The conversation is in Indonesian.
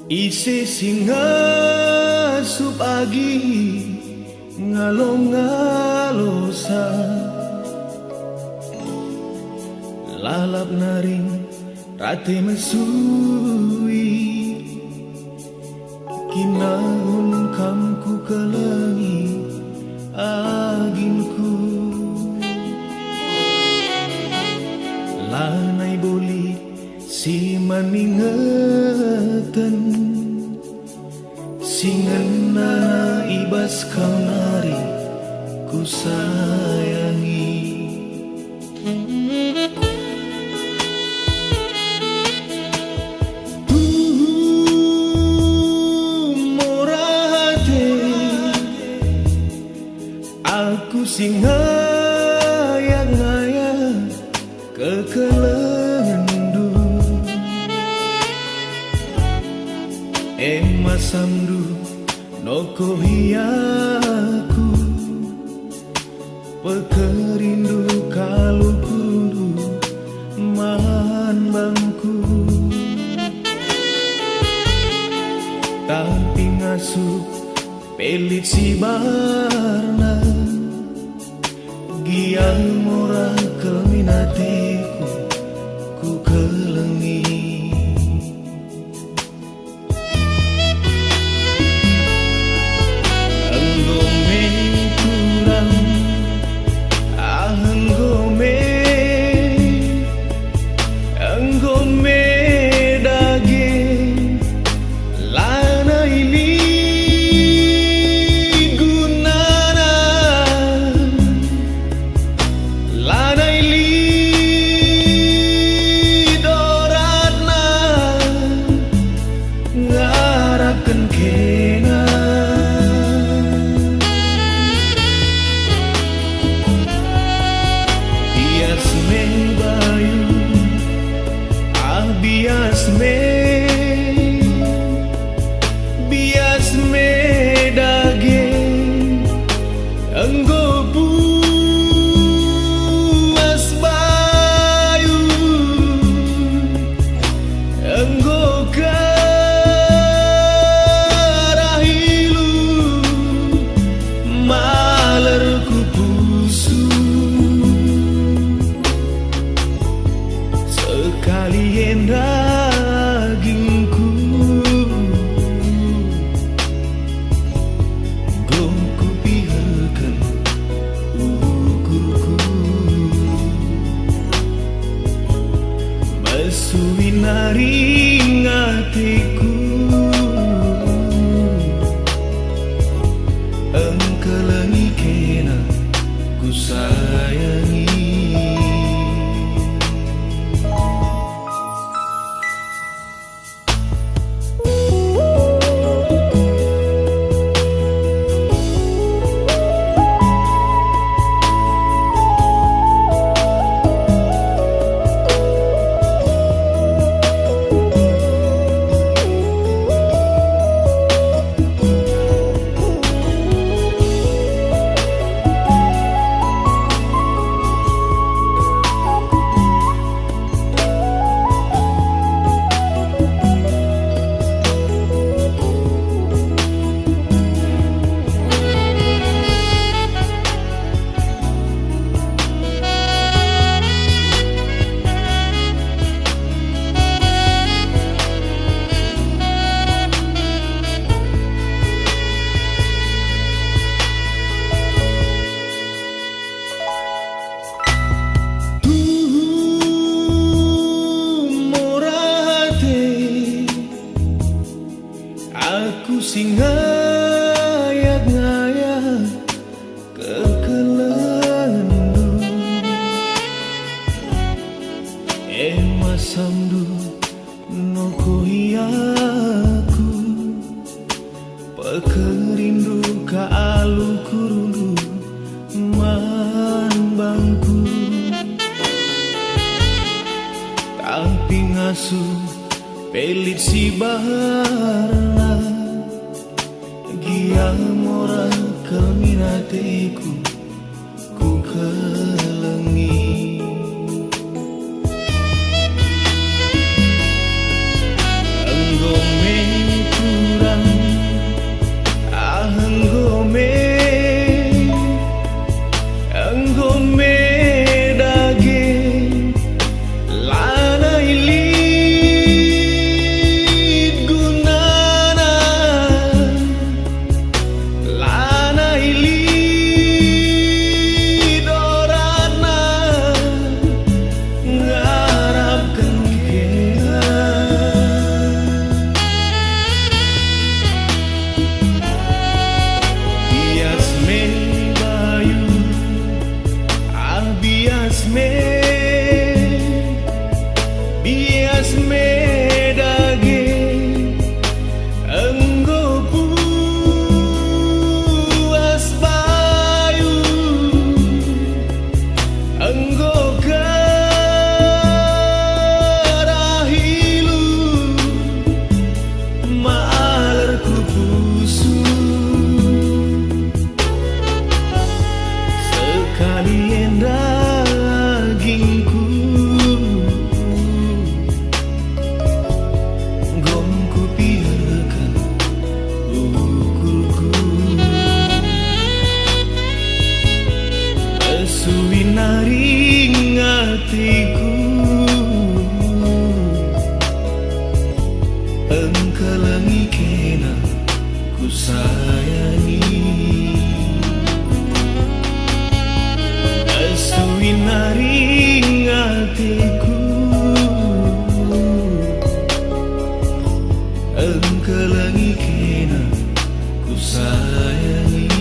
Ise singa subagi ngalong-ngalosa lalap naring rate mesui kinahun kamku kelengi aginku lanai boli si maningeten singenana ibas kau nari ku sayangi morate aku ngayang-ngayang kekelendu masamdu noko hiaku pekerindu kalau kudu man bangku tapi ngasuh pelit si barna giang mora keminateku ku kelengi bias me dage enggo puas bayu enggo karahilu malerku pusu sekali hendak suwinaring atiku engkelengi kena ku sayangi aku ngayang-ngayang kekelendu masamdu noko hiaku pekerindu ka alu kurundu Pelit si barna Gia mora keminateku Ku kelengi Enggome kurang Enggome dage Lana ilit gunana Lana ilit orana Ngarapkan kena Bias men bayu Bias me dage Enggo puas bayu Enggo karahilu Maalerku pusu Sekali dagingku Gomku biarkan ukurku Suwinaring hatiku Engkelangi kena ku sayangi Suwinaring hatiku Engkelangi kena ku sayangi